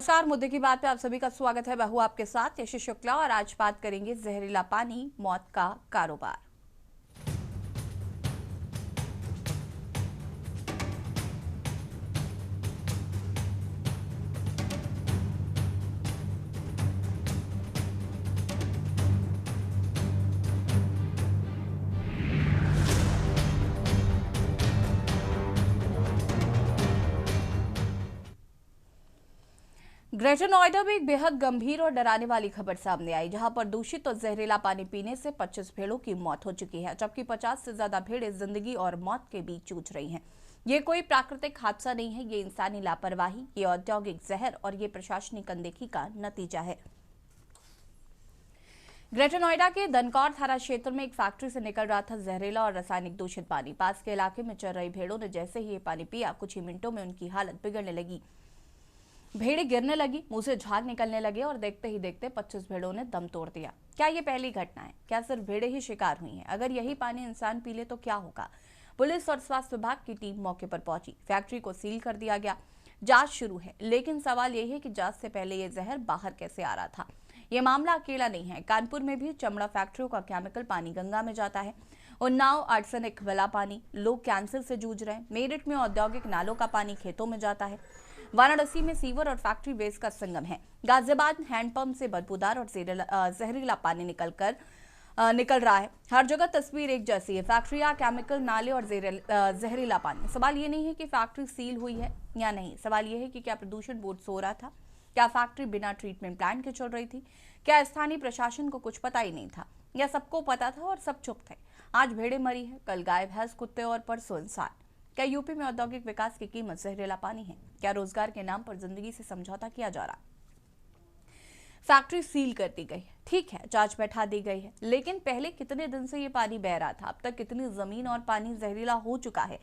नमस्कार। मुद्दे की बात पे आप सभी का स्वागत है। मैं हूं आपके साथ यशी शुक्ला और आज बात करेंगे जहरीला पानी मौत का कारोबार। ग्रेटर नोएडा में एक बेहद गंभीर और डराने वाली खबर सामने आई, जहां पर दूषित और जहरीला पानी पीने से 25 भेड़ों की मौत हो चुकी है, जबकि 50 से ज्यादा भेड़ें जिंदगी और मौत के बीच जूझ रही हैं। ये कोई प्राकृतिक हादसा नहीं है, ये इंसानी लापरवाही, ये औद्योगिक जहर और ये प्रशासनिक अनदेखी का नतीजा है। ग्रेटर नोएडा के दनकौर थाना क्षेत्र में एक फैक्ट्री से निकल रहा था जहरीला और रासायनिक दूषित पानी। पास के इलाके में चल रही भेड़ों ने जैसे ही ये पानी पिया, कुछ ही मिनटों में उनकी हालत बिगड़ने लगी। भेड़ें गिरने लगी, मुंह से झाग निकलने लगे और देखते ही देखते 25 भेड़ों ने दम तोड़ दिया। क्या ये पहली घटना है? क्या सिर्फ भेड़ें ही शिकार हुई हैं? अगर यही पानी इंसान पी ले तो क्या होगा? पुलिस और स्वास्थ्य विभाग की टीम मौके पर पहुंची। फैक्ट्री को सील कर दिया गया, जांच शुरू है। लेकिन सवाल यह है कि जांच से पहले ये जहर बाहर कैसे आ रहा था? ये मामला अकेला नहीं है। कानपुर में भी चमड़ा फैक्ट्रियों का केमिकल पानी गंगा में जाता है। उन्नाव आर्सेनिक वाला पानी, लोग कैंसर से जूझ रहे हैं। मेरठ में औद्योगिक नालों का पानी खेतों में जाता है। वाराणसी में सीवर और फैक्ट्री वेस्ट का संगम है। गाजियाबाद हैंडपंप से बदबूदार और जहरीला पानी निकल रहा है। हर जगह तस्वीर एक जैसी है, फैक्ट्रियां, केमिकल, नाले और जहरीला पानी। सवाल ये नहीं है कि फैक्ट्री सील हुई है या नहीं, सवाल ये है कि क्या प्रदूषण बोर्ड सो रहा था? क्या फैक्ट्री बिना ट्रीटमेंट प्लांट के चल रही थी? क्या स्थानीय प्रशासन को कुछ पता ही नहीं था, या सबको पता था और सब चुप थे? आज भेड़ें मरी है, कल गाय, भैंस, कुत्ते और परसों इंसान। क्या यूपी में औद्योगिक विकास की कीमत जहरीला पानी है? क्या रोजगार के नाम पर जिंदगी से समझौता किया जा रहा? फैक्ट्री सील कर दी गई, ठीक है, जांच बैठा दी गई है, लेकिन पहले कितने दिन से ये पानी बह रहा था? अब तक कितनी जमीन और पानी जहरीला हो चुका है?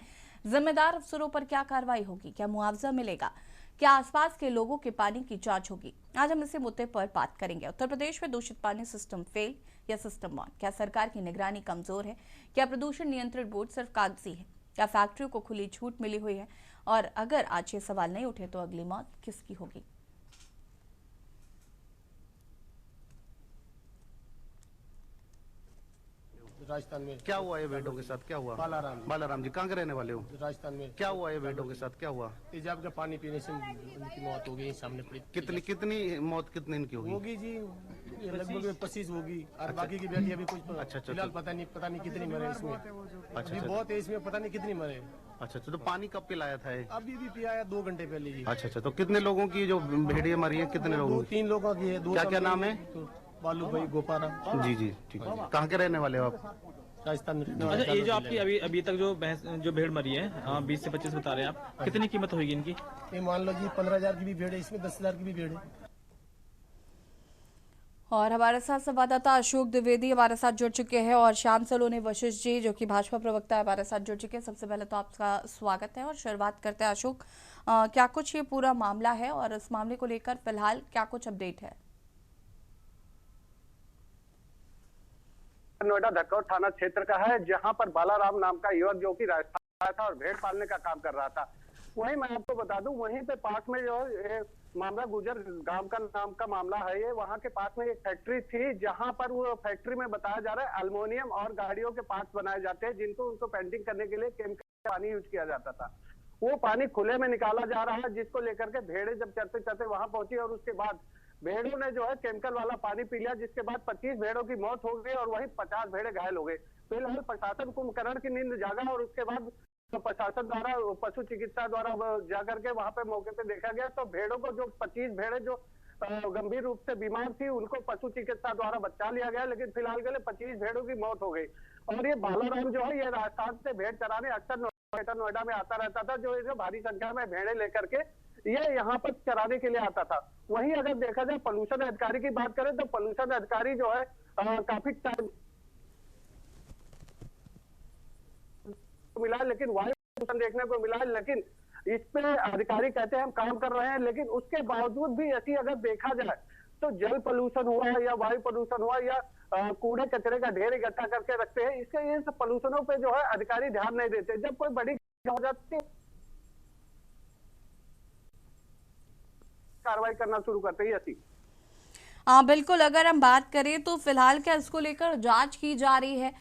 जिम्मेदार अफसरों पर क्या कार्रवाई होगी? क्या मुआवजा मिलेगा? क्या आसपास के लोगों के पानी की जांच होगी? आज हम इसी मुद्दे पर बात करेंगे। उत्तर प्रदेश में दूषित पानी सिस्टम फेल या सिस्टम ऑन? क्या सरकार की निगरानी कमजोर है? क्या प्रदूषण नियंत्रण बोर्ड सिर्फ कागजी है? क्या फैक्ट्रियों को खुली छूट मिली हुई है? और अगर आज ये सवाल नहीं उठे तो अगली मौत किसकी होगी? राजस्थान में क्या हुआ ये भेड़ों के साथ? क्या हुआ? बालाराम जी कहाँ के रहने वाले हो? राजस्थान में क्या हुआ ये भेड़ों के साथ? क्या हुआ? तेजाब का पानी पीने से उनकी मौत हो गई। सामने पड़ी। कितनी मौत कितने इनकी होगी जी? लगभग 25 होगी और बाकी की बेटी अभी कुछ अच्छा फिलहाल पता नहीं कितनी मरे इसमें। अभी बहुत है इसमें, पता नहीं कितनी मरे। अच्छा, तो पानी कब पिलाया था? अभी भी पिया है 2 घंटे पहले जी। अच्छा, तो कितने लोगों की जो भेड़िया मरी है, कितने लोगों की? 3 लोगों की है। क्या क्या नाम है? बालू भाई, गोपारा। जी जी, ठीक है। कहाँ के रहने वाले हो आप? राजस्थान में। अच्छा, ये जो आपकी अभी तक जो भेड़ मरी है, 20 से 25 बता रहे हैं आप, कितनी कीमत होगी इनकी? ये मान लो जी 15,000 की भी भेड़ है, इसमें 10,000 की भी भेड़ है। और हमारे साथ संवाददाता अशोक द्विवेदी हमारे साथ जुड़ चुके हैं और श्याम सलोनी वशिष्ठ जी जो कि भाजपा प्रवक्ता है हमारे साथ जुड़ चुके हैं। सबसे पहले तो आपका स्वागत है और शुरुआत करते हैं। अशोक, क्या कुछ ये पूरा मामला है और इस मामले को लेकर फिलहाल क्या कुछ अपडेट है? नोएडा दनकौर थाना क्षेत्र का है, जहां पर बालाराम नाम का युवक जो कि राजस्थान आया था और भेड़ पालने का काम कर रहा था। वहीं मैं आपको बता दूं, वहीं पे पास में जो है मामला गुजर गांव का नाम का मामला है। ये वहां के पास में एक फैक्ट्री थी, जहां पर वो फैक्ट्री में बताया जा रहा है एल्युमिनियम और गाड़ियों के पार्ट्स बनाए जाते हैं, जिनको उनको पेंटिंग करने के लिए केमिकल पानी यूज किया जाता था। वो पानी खुले में निकाला जा रहा है, जिसको लेकर के भेड़े जब चलते चलते वहां पहुंची और उसके बाद भेड़ों ने जो है केमिकल वाला पानी पी लिया, जिसके बाद 25 भेड़ों की मौत हो गई और वहीं 50 भेड़े घायल हो गए। फिलहाल प्रशासन कुंभकर्ण की नींद जागा और उसके बाद तो प्रशासन द्वारा पशु चिकित्सा द्वारा जाकर के वहां पे मौके पे देखा गया, तो भेड़ों को जो 25 भेड़े जो गंभीर रूप से बीमार थी, उनको पशु चिकित्सा द्वारा बचा लिया गया, लेकिन फिलहाल के लिए 25 भेड़ों की मौत हो गई। और ये बालाराम जो है, ये राजस्थान से भेड़ चराने अक्सर नोएडा में आता रहता था, जो भारी संख्या में भेड़े लेकर के ये यहाँ पर चराने के लिए आता था। वहीं अगर देखा जाए पोल्यूशन अधिकारी की बात करें, तो पोल्यूशन अधिकारी जो है काफी टाइम मिला, लेकिन वायु प्रदूषण देखने को मिला है। लेकिन इस पे अधिकारी कहते हैं हम काम कर रहे हैं, लेकिन उसके बावजूद भी ऐसी अगर देखा जाए तो जल प्रदूषण हुआ या वायु प्रदूषण हुआ या कूड़े कचरे का ढेर इकट्ठा करके रखते हैं, इसके ये सब प्रदूषणों पे जो है अधिकारी ध्यान नहीं देते। जब कोई बड़ी हो जाती कार्रवाई करना शुरू करते हैं। यसी हाँ बिल्कुल, अगर हम बात करें तो फिलहाल क्या इसको लेकर जांच की जा रही है?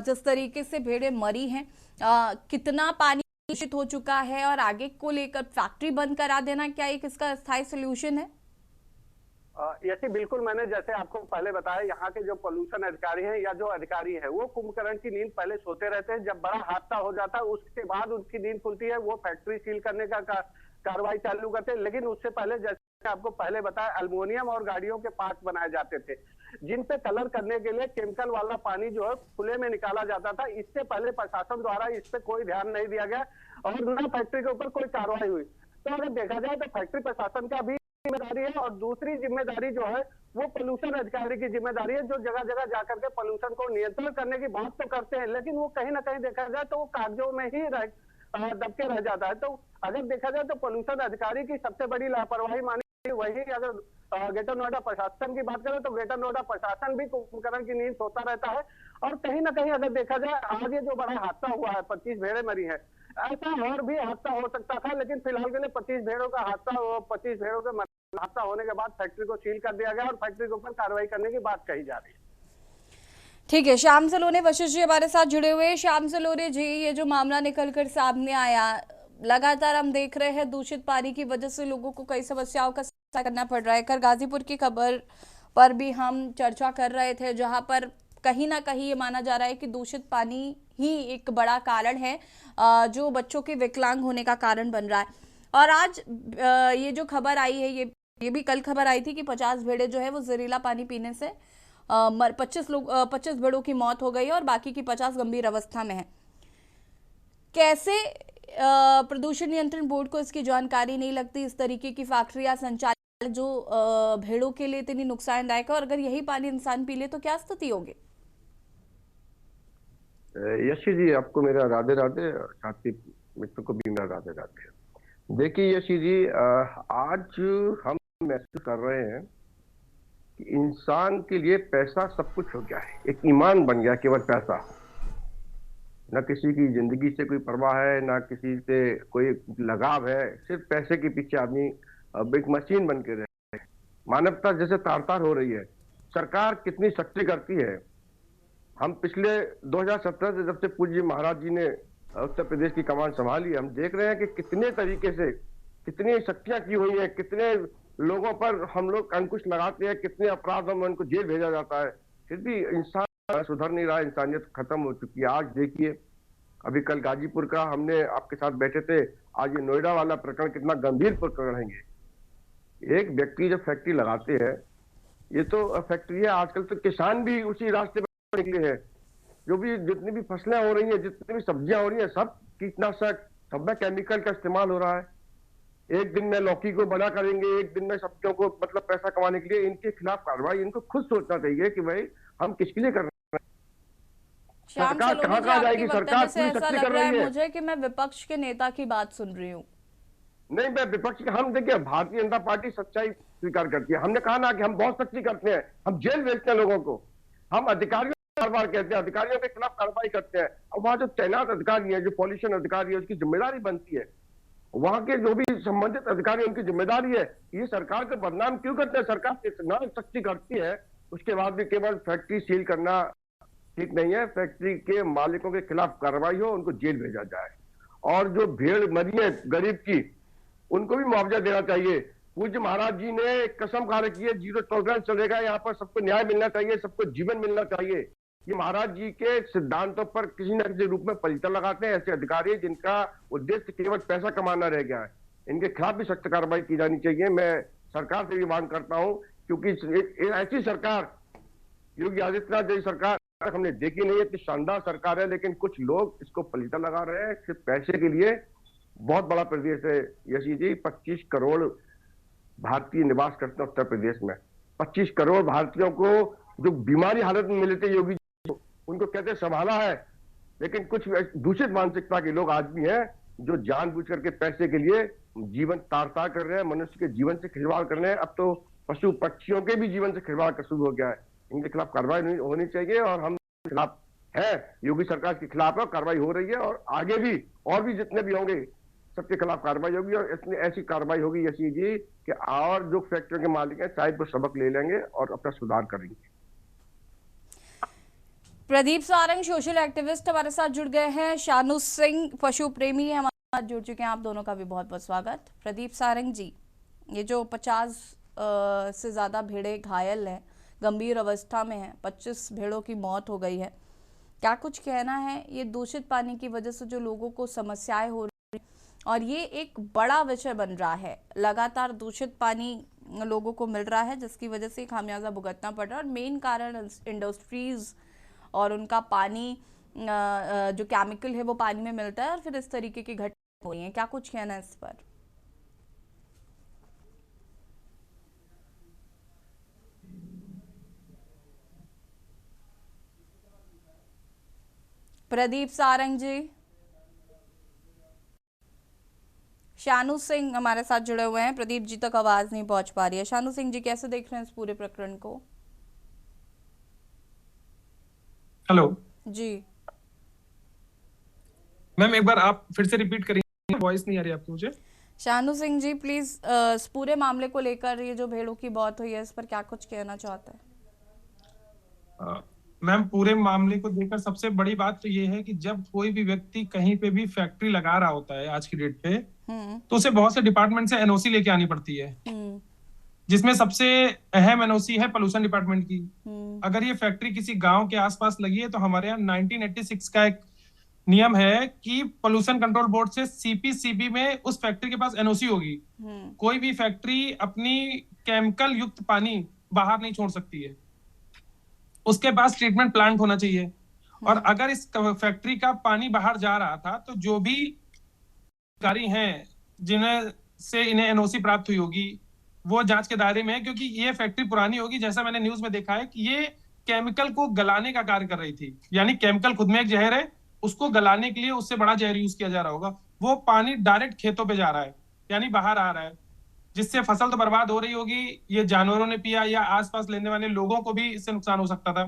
जिस तरीके से भेड़ें मरी हैं, कितना पानी दूषित हो चुका है और आगे को लेकर फैक्ट्री बंद करा देना क्या एक इसका स्थायी सोल्यूशन है? यसी बिल्कुल, मैंने जैसे आपको पहले बताया, यहाँ के जो पोल्यूशन अधिकारी हैं या जो अधिकारी है वो कुंभकर्ण की नींद पहले सोते रहते हैं। जब बड़ा हादसा हो जाता है उसके बाद उनकी नींद खुलती है, वो फैक्ट्री सील करने का कार्रवाई चालू करते हैं। लेकिन उससे पहले जैसे आपको पहले बताया, अल्मोनियम और गाड़ियों के पार्ट बनाए जाते थे जिन पे कलर करने के लिए केमिकल वाला पानी जो है खुले में निकाला जाता था। इससे पहले प्रशासन द्वारा इस पे कोई ध्यान नहीं दिया गया और न फैक्ट्री के ऊपर कोई कार्रवाई हुई। तो अगर देखा जाए तो फैक्ट्री प्रशासन का भी जिम्मेदारी है और दूसरी जिम्मेदारी जो है वो पोल्यूशन अधिकारी की जिम्मेदारी है, जो जगह जगह जाकर के पोल्यूशन को नियंत्रण करने की बात तो करते हैं, लेकिन वो कहीं ना कहीं देखा जाए तो वो कागजों में ही दबके रह जाता है। तो अगर देखा जाए तो पोल्यूशन अधिकारी की सबसे बड़ी लापरवाही मानी वही। अगर ग्रेटर नोएडा प्रशासन की बात करें तो ग्रेटर नोएडा प्रशासन भी कुंभकर्ण की नींद सोता रहता है। और कहीं ना कहीं अगर देखा जाए, आज ये जो बड़ा हादसा हुआ है, 25 भेड़ें मरी है, ऐसा और भी हादसा हो सकता था, लेकिन फिलहाल के लिए 25 भेड़ों का हादसा, 25 भेड़ों के हादसा होने के बाद फैक्ट्री को सील कर दिया गया और फैक्ट्री के ऊपर कार्रवाई करने की बात कही जा रही है। ठीक है, श्याम सलोने वशिष्ठ जी हमारे साथ जुड़े हुए। श्याम सलोने जी, ये जो मामला निकलकर सामने आया, लगातार हम देख रहे हैं दूषित पानी की वजह से लोगों को कई समस्याओं का सामना करना पड़ रहा है। कल गाजीपुर की खबर पर भी हम चर्चा कर रहे थे, जहां पर कहीं ना कहीं ये माना जा रहा है कि दूषित पानी ही एक बड़ा कारण है जो बच्चों के विकलांग होने का कारण बन रहा है। और आज ये जो खबर आई है, ये भी कल खबर आई थी कि 50 भेड़ें जो है वो जहरीला पानी पीने से 25 भेड़ों की मौत हो गई और बाकी की 50 गंभीर अवस्था में है। कैसे प्रदूषण नियंत्रण बोर्ड को इसकी जानकारी नहीं लगती? इस तरीके की फैक्ट्रियां संचालित जो भेड़ों के लिए इतनी नुकसानदायक है, और अगर यही पानी इंसान पी ले तो क्या स्थिति होगी? यशी जी, आपको मेरा राधे राधे, साथी मित्र को भी मेरा राधे राधे। देखिए यशी जी, आज हम महसूस कर रहे हैं कि इंसान के लिए पैसा सब कुछ हो गया है, एक ईमान बन गया केवल पैसा। न किसी की जिंदगी से कोई परवाह है, ना किसी से कोई लगाव है, सिर्फ पैसे के पीछे आदमी अब एक मशीन बन के रहे। मानवता जैसे तार तार हो रही है। सरकार कितनी सख्ती करती है। हम पिछले 2017 से जब से पूज्य महाराज जी ने उत्तर प्रदेश की कमान संभाली, हम देख रहे हैं कि कितने तरीके से कितनी सख्तियां की हुई है, कितने लोगों पर हम लोग अंकुश लगाते हैं, कितने अपराधों में उनको जेल भेजा जाता है, फिर भी इंसान सुधर नहीं रहा, इंसानियत खत्म हो चुकी है। आज देखिए, अभी कल गाजीपुर का हमने आपके साथ बैठे थे, आज ये नोएडा वाला प्रकरण कितना गंभीर प्रकरण है। एक व्यक्ति जब फैक्ट्री लगाते हैं, ये तो फैक्ट्री है, आजकल तो किसान भी उसी रास्ते पर निकले हैं। जो भी जितनी भी फसलें हो रही है, जितनी भी सब्जियां हो रही है, सब कीटनाशक, सब में केमिकल का इस्तेमाल हो रहा है। एक दिन में लौकी को बड़ा करेंगे, एक दिन में सब्जियों को मतलब पैसा कमाने के लिए। इनके खिलाफ कार्रवाई इनको खुद सोचना चाहिए कि भाई हम किसके लिए कर रहे हैं। सरकार कहाँ कहाँ जाएगी? सरकार पूरी सख्ती कर रही है। मुझे कि मैं विपक्ष के नेता की बात सुन रही हूँ। नहीं, मैं विपक्ष की, हम देखिए भारतीय जनता पार्टी सच्चाई स्वीकार करती है। हमने कहा ना कि हम बहुत सख्ती करते हैं, हम जेल भेजते हैं लोगों को, हम अधिकारियों बार बार कहते हैं, अधिकारियों के खिलाफ कार्रवाई करते हैं। और वहां जो तैनात अधिकारी है, जो पॉल्यूशन अधिकारी है, उसकी जिम्मेदारी बनती है, वहां के जो भी संबंधित अधिकारी उनकी जिम्मेदारी है। ये सरकार को बदनाम क्यों करते हैं? सरकार इतना सख्ती करती है, उसके बाद भी केवल फैक्ट्री सील करना ठीक नहीं है। फैक्ट्री के मालिकों के खिलाफ कार्रवाई हो, उनको जेल भेजा जाए। और जो भेड़ मरी है गरीब की, उनको भी मुआवजा देना चाहिए। पूज्य महाराज जी ने कसम खा रखी है, 0 टॉलरेंस चलेगा, यहाँ पर सबको न्याय मिलना चाहिए, सबको जीवन मिलना चाहिए। ये महाराज जी के सिद्धांतों पर किसी न किसी रूप में पलीता लगाते हैं ऐसे अधिकारी जिनका उद्देश्य केवल पैसा कमाना रह गया है। इनके खिलाफ भी सख्त कार्रवाई की जानी चाहिए। मैं सरकार से भी मांग करता हूं, क्योंकि ऐसी सरकार, योगी आदित्यनाथ जैसी सरकार हमने देखी नहीं है। इतनी शानदार सरकार है, लेकिन कुछ लोग इसको पलीता लगा रहे हैं सिर्फ पैसे के लिए। बहुत बड़ा प्रदेश है यशी जी, 25 करोड़ भारतीय निवास करते हैं उत्तर प्रदेश में। 25 करोड़ भारतीयों को जो बीमारी हालत में मिले थे योगी, उनको कहते संभाला है। लेकिन कुछ दूषित मानसिकता के लोग आज भी हैं जो जानबूझ करके पैसे के लिए जीवन तार तार कर रहे हैं, मनुष्य के जीवन से खिलवाड़ कर रहे हैं। अब तो पशु पक्षियों के भी जीवन से खिलवाड़ कर शुरू हो गया है। इनके खिलाफ कार्रवाई होनी चाहिए और हम खिलाफ है, योगी सरकार के खिलाफ कार्रवाई हो रही है और आगे भी और भी जितने भी होंगे सबके खिलाफ कार्रवाई होगी, और इसमें ऐसी कार्रवाई होगी यशी जी कि और जो फैक्ट्री के मालिक हैं शायद वो सबक ले लेंगे और अपना सुधार करेंगे। प्रदीप सारंग सोशल एक्टिविस्ट हमारे साथ जुड़ गए हैं, शानू सिंह पशु प्रेमी हमारे साथ जुड़ चुके हैं। आप दोनों का भी बहुत बहुत स्वागत। प्रदीप सारंग जी, ये जो 50 से ज़्यादा भेड़ें घायल हैं, गंभीर अवस्था में हैं, 25 भेड़ों की मौत हो गई है, क्या कुछ कहना है? ये दूषित पानी की वजह से जो लोगों को समस्याएं हो रही, और ये एक बड़ा विषय बन रहा है, लगातार दूषित पानी लोगों को मिल रहा है जिसकी वजह से खामियाजा भुगतना पड़ रहा है, और मेन कारण इंडस्ट्रीज और उनका पानी जो केमिकल है वो पानी में मिलता है और फिर इस तरीके की घटनाएं हो रही हैं। क्या कुछ कहना है इस पर? प्रदीप सारंग जी, शानू सिंह हमारे साथ जुड़े हुए हैं, प्रदीप जी तक आवाज नहीं पहुंच पा रही है। शानू सिंह जी, कैसे देख रहे हैं इस पूरे प्रकरण को? हेलो जी मैम, एक बार आप फिर से रिपीट करेंगे, वॉइस नहीं आ रही आपकी मुझे। शानू सिंह जी प्लीज इस पूरे मामले को लेकर, ये जो भेड़ों की मौत हुई है, इस पर क्या कुछ कहना चाहते हैं? मैम, पूरे मामले को देखकर सबसे बड़ी बात तो ये है कि जब कोई भी व्यक्ति कहीं पे भी फैक्ट्री लगा रहा होता है आज की डेट पे, तो उसे बहुत से डिपार्टमेंट से एनओसी लेके आनी पड़ती है, जिसमें सबसे अहम एनओसी है पोल्यूशन डिपार्टमेंट की। अगर ये फैक्ट्री किसी गांव के आसपास लगी है तो हमारे यहाँ 1986 का एक नियम है कि पोल्यूशन कंट्रोल बोर्ड से सीपीसीबी में उस फैक्ट्री के पास एनओसी होगी। कोई भी फैक्ट्री अपनी केमिकल युक्त पानी बाहर नहीं छोड़ सकती है, उसके पास ट्रीटमेंट प्लांट होना चाहिए। और अगर इस फैक्ट्री का पानी बाहर जा रहा था तो जो भी अधिकारी हैं जिन्हें से इन्हें एनओसी प्राप्त हुई होगी वो जांच के दायरे में है, क्योंकि ये फैक्ट्री पुरानी होगी। जैसा मैंने न्यूज में देखा है कि ये केमिकल को गलाने का कार्य कर रही थी, यानी केमिकल खुद में एक जहर है, उसको गलाने के लिए उससे बड़ा जहर यूज किया जा रहा होगा। वो पानी डायरेक्ट खेतों पे जा रहा है, यानी बाहर आ रहा है, जिससे फसल तो बर्बाद हो रही होगी, ये जानवरों ने पिया या आसपास लेने वाले लोगों को भी इससे नुकसान हो सकता था।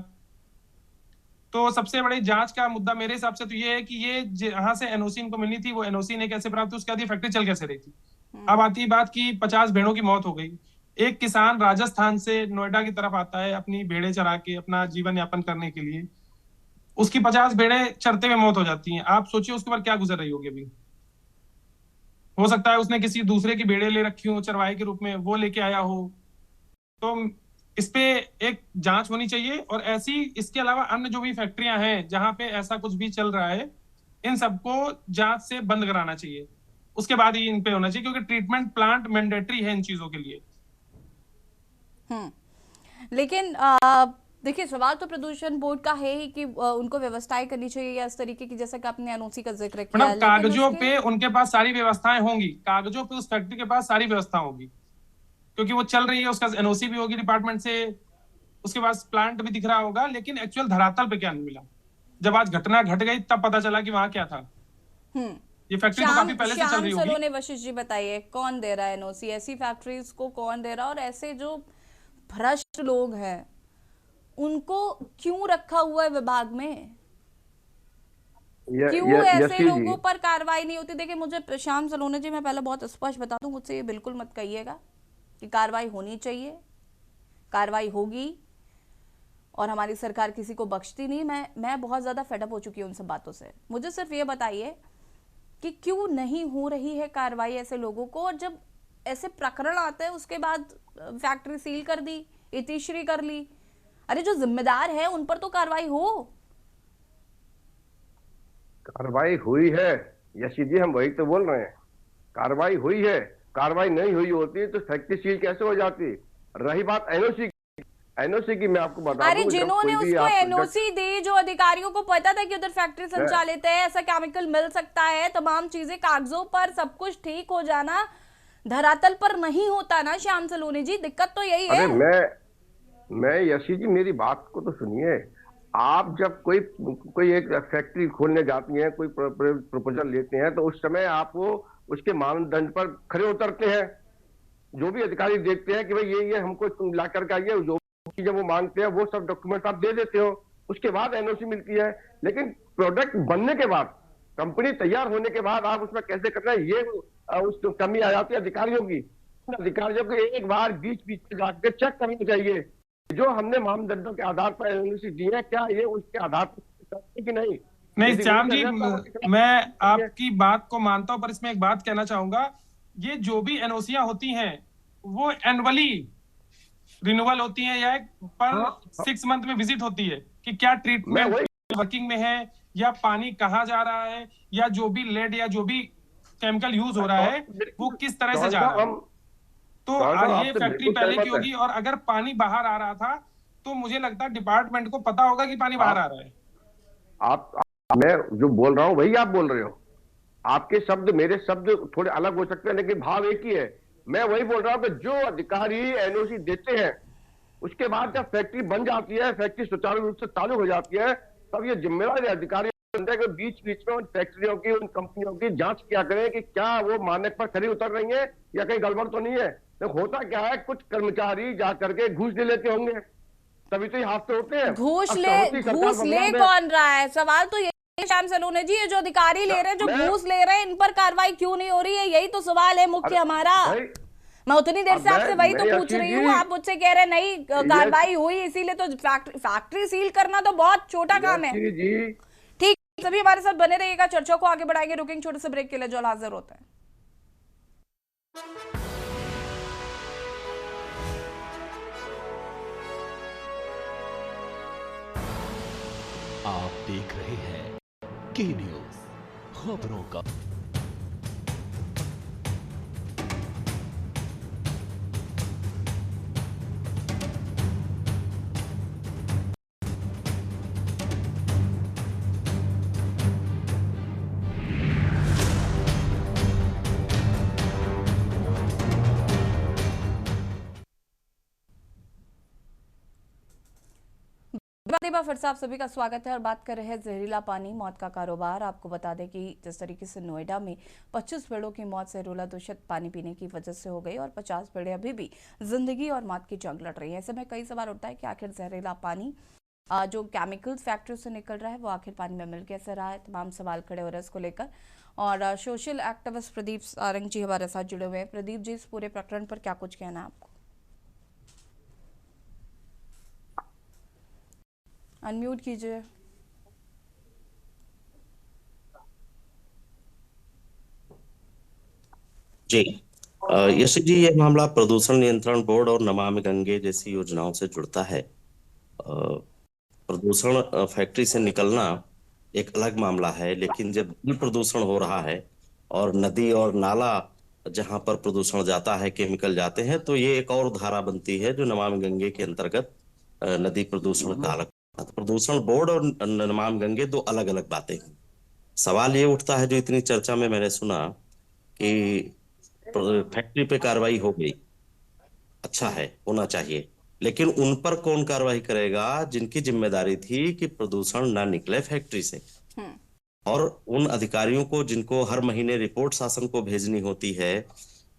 तो सबसे बड़ी जांच का मुद्दा मेरे हिसाब से तो ये है कि ये जहां से एनओसी इनको मिलनी थी वो एनओसी ने कैसे प्राप्त, उसके बाद ये फैक्ट्री चल कैसे रही थी। अब आती बात की 50 भेड़ों की मौत हो गई। एक किसान राजस्थान से नोएडा की तरफ आता है अपनी भेड़ें चरा के अपना जीवन यापन करने के लिए, उसकी 50 भेड़ें चरते में मौत हो जाती हैं। आप सोचिए उसके ऊपर क्या गुजर रही होगी। अभी हो सकता है उसने किसी दूसरे की भेड़ें ले रखी हो चरवाहे के रूप में, वो लेके आया हो। तो इस पे एक जांच होनी चाहिए, और ऐसी इसके अलावा अन्य जो भी फैक्ट्रियां हैं जहां पे ऐसा कुछ भी चल रहा है, इन सबको जांच से बंद कराना चाहिए, उसके बाद ही इन पे होना चाहिए, क्योंकि ट्रीटमेंट प्लांट मैंडेटरी है इन चीजों के लिए। लेकिन देखिए, सवाल तो प्रदूषण बोर्ड का है ही कि उनको व्यवस्थाएं करनी चाहिए या इस तरीके की, जैसा कि आपने एनओसी का जिक्र किया। मैडम, कागजों पे उनके पास सारी व्यवस्थाएं होंगी, कागजों पे उस फैक्ट्री के पास सारी व्यवस्था होगी, क्योंकि वो चल रही है, उसका एनओसी भी होगी डिपार्टमेंट से, उसके पास प्लांट भी दिख रहा होगा। लेकिन एक्चुअल धरातल पे क्या नहीं मिला। जब आज घटना घट गई तब पता चला कि वहां क्या था। ये फैक्ट्री तो काफी पहले से चल रही होगी। वशिष्ठ जी बताइए, कौन दे रहा है एनओसी? ऐसी फैक्ट्रीज को कौन दे रहा है, और ऐसे जो भ्रष्ट लोग हैं उनको क्यों रखा हुआ है विभाग में? क्यों ऐसे लोगों पर कार्रवाई नहीं होती? देखिए, मुझे प्रशांत सलोनी जी, मैं पहले बहुत स्पष्ट बता दूं, मुझसे ये बिल्कुल मत कहिएगा कि कार्रवाई होनी चाहिए। कार्रवाई होगी, और हमारी सरकार किसी को बख्शती नहीं। मैं बहुत ज्यादा फेडअप हो चुकी हूँ उन सब बातों से। मुझे सिर्फ ये बताइए कि क्यों नहीं हो रही है कार्रवाई ऐसे लोगों को, और जब ऐसे प्रकरण आते हैं उसके बाद फैक्ट्री सील कर दी, इतिश्री कर ली। अरे जो जिम्मेदार है उन पर तो कार्रवाई हो। कार्रवाई हुई है यशी जी, हम वही तो बोल रहे हैं, कार्रवाई हुई है। कार्रवाई नहीं हुई होती तो फैक्ट्री सील कैसे हो जाती? रही बात एनओसी की, मैं आपको बता दूं, अरे जिन्होंने उसको एनओसी दी, जो अधिकारियों को पता था कि उधर फैक्ट्री संचालित है, ऐसा केमिकल मिल सकता है, तमाम चीजें कागजों पर सब कुछ ठीक हो जाना, धरातल पर नहीं होता ना श्याम सलोनी जी। दिक्कत तो यही है। अरे मैं यशी जी, मेरी बात को तो सुनिए। आप जब कोई एक फैक्ट्री खोलने जाती हैं, कोई प्रपोजल लेते हैं, तो उस समय आप वो उसके मानदंड पर खड़े उतरते हैं। जो भी अधिकारी देखते हैं कि भाई ये हमको ला करके आइए, जो चीजें वो मांगते हैं वो सब डॉक्यूमेंट आप दे देते हो, उसके बाद एनओसी मिलती है। लेकिन प्रोडक्ट बनने के बाद कंपनी तैयार होने के बाद आप उसमें कैसे करना है, ये उस कमी आ जाती है अधिकारियों की। अधिकारियों को एक बार बीच बीच में जाकर चेक करना चाहिए जो हमने मानदंडों के आधार पर एनओसी दी है, क्या ये उसके आधार पर कि नहीं। नहीं यदि श्याम नहीं जी, कर रहे तो मैं आपकी बात को मानता हूं, पर इसमें एक बात कहना चाहूंगा। ये जो भी एनओसियां होती हैं वो एनुअली रिन्यूअल होती हैं या पर 6 मंथ में विजिट होती है कि क्या ट्रीटमेंट वर्किंग में है या पानी कहाँ जा रहा है या जो भी लेड या जो भी केमिकल यूज हो रहा है वो किस तरह से जा रहा है। तो ये फैक्ट्री पहले की होगी, और अगर पानी बाहर आ रहा था तो मुझे लगता है डिपार्टमेंट को पता होगा कि पानी बाहर आ रहा है। मैं जो बोल रहा हूँ वही आप बोल रहे हो। आपके शब्द मेरे शब्द थोड़े अलग हो सकते हैं लेकिन भाव एक ही है। मैं वही बोल रहा हूँ कि जो अधिकारी एनओसी देते हैं उसके बाद जब फैक्ट्री बन जाती है, फैक्ट्री सुचारू रूप से चालू हो जाती है, तब ये जिम्मेदारी अधिकारी के बीच बीच में उन फैक्ट्रियों की, उन कंपनियों की जांच किया करें कि क्या वो मानक पर खरी उतर रही है या कहीं गड़बड़ तो नहीं है। तो होता क्या है, कुछ कर्मचारी जा करके घूस ले लेते होंगे, तभी तो ये हादसे होते हैं। घूस ले कौन रहा है? सवाल तो ये श्याम सलूने जी, ये जो अधिकारी ले रहे हैं, जो घूस ले रहे हैं, इन पर कार्रवाई क्यों नहीं हो रही है? यही तो सवाल है मुख्य हमारा। मैं उतनी देर से आपसे वही तो पूछ रही हूँ, आप मुझसे कह रहे हैं नहीं कार्रवाई हुई, इसीलिए तो फैक्ट्री सील करना तो बहुत छोटा काम है। ठीक, सभी हमारे साथ बने रहिएगा, चर्चा को आगे बढ़ाएंगे। रुकेंगे छोटे से ब्रेक के लिए, जो हाजिर होते हैं। आप देख रहे हैं के न्यूज, खबरों का। फिर से आप सभी का स्वागत है और बात कर रहे हैं जहरीला पानी, मौत का कारोबार। आपको बता दें कि जिस तरीके से नोएडा में 25 भेड़ों की मौत जहरीला दूषित पानी पीने की वजह से हो गई और 50 भेड़ें अभी भी जिंदगी और मौत की जंग लड़ रही है। ऐसे में कई सवाल उठता है कि आखिर जहरीला पानी जो केमिकल फैक्ट्री से निकल रहा है वो आखिर पानी में मिल कैसे रहा है। तमाम सवाल खड़े हो रहे हैं इसको लेकर, और सोशल एक्टिविस्ट प्रदीप सारंग जी हमारे साथ जुड़े हुए हैं। प्रदीप जी, इस पूरे प्रकरण पर क्या कुछ कहना है आपको? अनम्यूट कीजिए। जी यशी जी, ये मामला प्रदूषण नियंत्रण बोर्ड और नमामि गंगे जैसी योजनाओं से जुड़ता है। प्रदूषण फैक्ट्री से निकलना एक अलग मामला है, लेकिन जब जल प्रदूषण हो रहा है और नदी और नाला जहां पर प्रदूषण जाता है, केमिकल जाते हैं, तो ये एक और धारा बनती है जो नमामि गंगे के अंतर्गत नदी प्रदूषण का अलग। प्रदूषण बोर्ड और नमामि गंगे दो अलग अलग बातें हैं। सवाल ये उठता है, जो इतनी चर्चा में मैंने सुना कि फैक्ट्री पे कार्रवाई हो गई, अच्छा है, होना चाहिए, लेकिन उन पर कौन कार्रवाई करेगा जिनकी जिम्मेदारी थी कि प्रदूषण ना निकले फैक्ट्री से, और उन अधिकारियों को जिनको हर महीने रिपोर्ट शासन को भेजनी होती है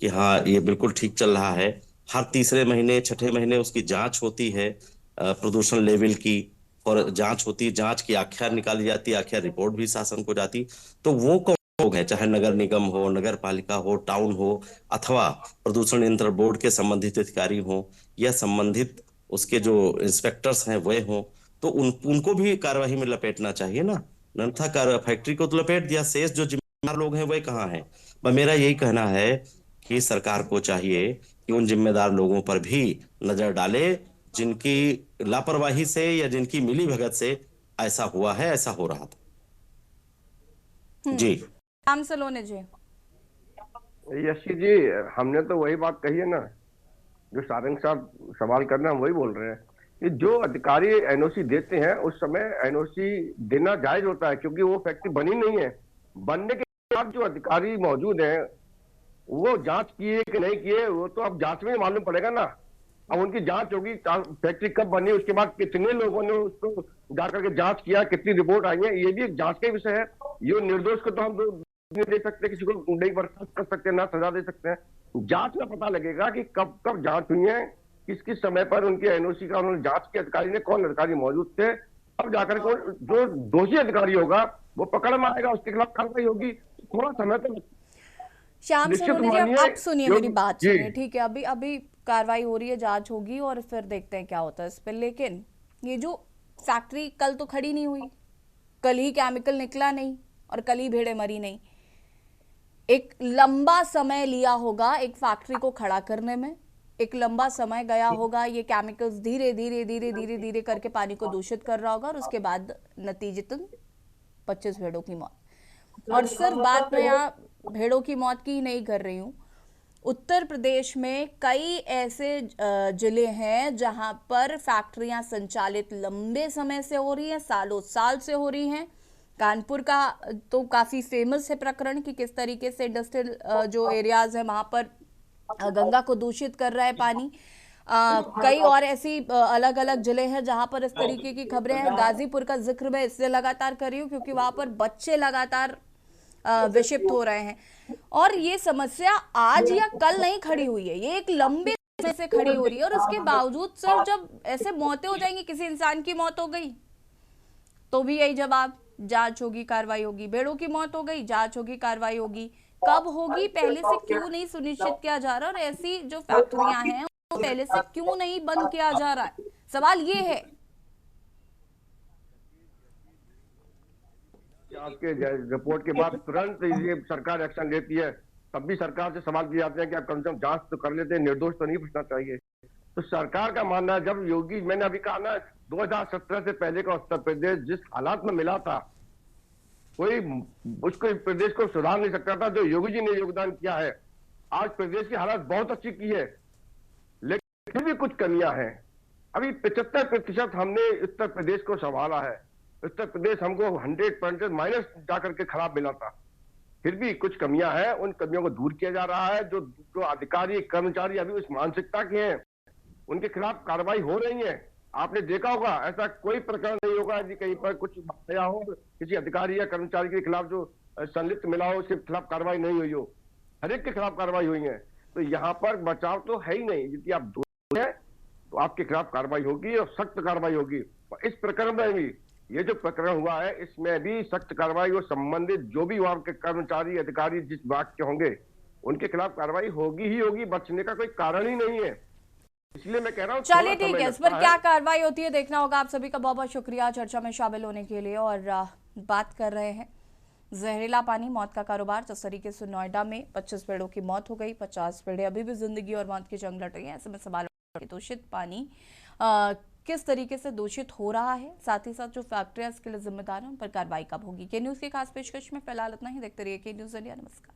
कि हाँ ये बिल्कुल ठीक चल रहा है। हर तीसरे महीने, छठे महीने उसकी जांच होती है प्रदूषण लेवल की, और जांच होती है, जांच की आख्या निकाली जाती है, आख्या रिपोर्ट भी शासन को जाती। तो वो कौन लोग हैं, चाहे नगर निगम हो, नगर पालिका हो, टाउन हो, अथवा प्रदूषण नियंत्रण बोर्ड के संबंधित अधिकारी हो या संबंधित उसके जो इंस्पेक्टर्स हैं वे हों, तो उनको भी कार्यवाही में लपेटना चाहिए ना। अन्यथा फैक्ट्री को तो लपेट दिया, शेष जो जिम्मेदार लोग हैं वे कहाँ हैं? मेरा यही कहना है कि सरकार को चाहिए कि उन जिम्मेदार लोगों पर भी नजर डाले जिनकी लापरवाही से या जिनकी मिली भगत से ऐसा हुआ है, ऐसा हो रहा था। जी श्याम सलोने जी। यशी जी, हमने तो वही बात कही है ना, जो सारंग साहब सवाल करना हम वही बोल रहे हैं कि जो अधिकारी एनओसी देते हैं उस समय एनओसी देना जायज होता है, क्योंकि वो फैक्ट्री बनी नहीं है। बनने के बाद जो अधिकारी मौजूद हैं वो जांच किए कि नहीं किए वो तो अब जांच में मालूम पड़ेगा ना। अब उनकी जांच होगी, फैक्ट्री कब बनी, उसके बाद कितने लोगों ने उसको जाकर के जांच किया, कितनी रिपोर्ट आई है, ये भी एक जांच का विषय है। ये निर्दोष को तो हम नहीं दे सकते, किसी को नहीं बर्खास्त कर सकते, ना सजा दे सकते हैं। जांच में पता लगेगा कि कब कब जांच हुई है, किस किस समय पर उनके एनओसी का उन्होंने जांच के अधिकारी ने, कौन अधिकारी मौजूद थे। अब जाकर जो दोषी अधिकारी होगा वो पकड़ में आएगा, उसके खिलाफ कार्रवाई होगी। थोड़ा समय तो श्याम निश्चित सोनवने जी, मानिए, अब सुनिए जो- मेरी बात जी। सुनिए, ठीक है। अभी अभी कार्रवाई हो रही है, जांच होगी और फिर देखते हैं क्या होता है इस पर। लेकिन ये जो फैक्ट्री कल तो खड़ी नहीं हुई, कल ही केमिकल निकला नहीं और कल ही भेड़ें मरी नहीं। एक लंबा समय लिया होगा एक फैक्ट्री को खड़ा करने में, एक लंबा समय गया होगा। ये केमिकल्स धीरे धीरे धीरे धीरे धीरे करके पानी को दूषित कर रहा होगा और उसके बाद नतीजतन 25 भेड़ों की मौत। और सिर्फ बात मैं यहाँ भेड़ों की मौत की ही नहीं कर रही हूँ। उत्तर प्रदेश में कई ऐसे जिले हैं जहां पर फैक्ट्रियां संचालित लंबे समय से हो रही हैं, सालों साल से हो रही हैं। कानपुर का तो काफी फेमस है प्रकरण कि किस तरीके से इंडस्ट्रियल जो एरियाज है वहां पर गंगा को दूषित कर रहा है पानी। कई और ऐसी अलग अलग जिले हैं जहां पर इस तरीके की खबरें हैं। गाजीपुर का जिक्र मैं इसलिए लगातार कर रही हूँ क्योंकि वहां पर बच्चे लगातार विषिप्त हो रहे हैं और ये समस्या आज या कल नहीं खड़ी हुई है, ये एक लंबे समय से खड़ी हो रही है। और उसके बावजूद सिर्फ जब ऐसे मौतें हो जाएंगी, किसी इंसान की मौत हो गई तो भी यही जवाब, जांच होगी कार्रवाई होगी। भेड़ों की मौत हो गई, जांच होगी कार्रवाई होगी। कब होगी, पहले से क्यों नहीं सुनिश्चित किया जा रहा? और ऐसी जो फैक्ट्रियां हैं उनको पहले से क्यों नहीं बंद किया जा रहा है, सवाल ये है। आपके रिपोर्ट के बाद तुरंत ये सरकार एक्शन लेती है, तब भी सरकार से सवाल किए जाते हैं कि आप कम से कम जांच तो कर लेते हैं, निर्दोष तो नहीं बचना चाहिए। तो सरकार का मानना है, जब योगी, मैंने अभी कहा ना, 2017 से पहले का उत्तर प्रदेश जिस हालात में मिला था, कोई उसको प्रदेश को सुधार नहीं सकता था जो योगी जी ने योगदान किया है। आज प्रदेश की हालत बहुत अच्छी की है, लेकिन फिर भी कुछ कमियां हैं। अभी 75% हमने उत्तर प्रदेश को संभाला है। उत्तर प्रदेश हमको 100% माइनस जाकर के खराब मिला था, फिर भी कुछ कमियां हैं, उन कमियों को दूर किया जा रहा है। जो अधिकारी कर्मचारी अभी उस मानसिकता के हैं, उनके खिलाफ कार्रवाई हो रही है। आपने देखा होगा, ऐसा कोई प्रकरण नहीं होगा यदि कहीं पर कुछ वाकया हो, किसी अधिकारी या कर्मचारी के खिलाफ जो संलिप्त मिला हो, उसके खिलाफ कार्रवाई नहीं हुई हो। हर एक के खिलाफ कार्रवाई हुई है। तो यहाँ पर बचाव तो है ही नहीं। यदि आप दोषी हैं तो आपके खिलाफ कार्रवाई होगी और सख्त कार्रवाई होगी। और इस प्रकरण में भी, ये जो प्रकरण हुआ है, इसमें भी सख्त कार्रवाई और संबंधित जो भी वहां के कर्मचारी अधिकारी जिस विभाग के होंगे, उनके खिलाफ कार्रवाई होगी ही होगी। बचने का कोई कारण ही नहीं है। इसलिए मैं कह रहा हूँ, चलिए ठीक है, इस पर क्या कार्रवाई होती है देखना होगा। आप सभी का बहुत बहुत शुक्रिया चर्चा में शामिल होने के लिए। और बात कर रहे हैं जहरीला पानी, मौत का कारोबार। जिस तरीके से नोएडा में 25 भेड़ों की मौत हो गई, 50 भेड़ें अभी भी जिंदगी और मौत की जंग लड़ रही है। ऐसे में सवाल दूषित पानी किस तरीके से दूषित हो रहा है, साथ ही साथ जो फैक्ट्रियां इसके लिए जिम्मेदार हैं उन पर कार्रवाई कब होगी। के न्यूज की खास पेशकश में फिलहाल इतना ही। देखते रहिए के न्यूज इंडिया। नमस्कार।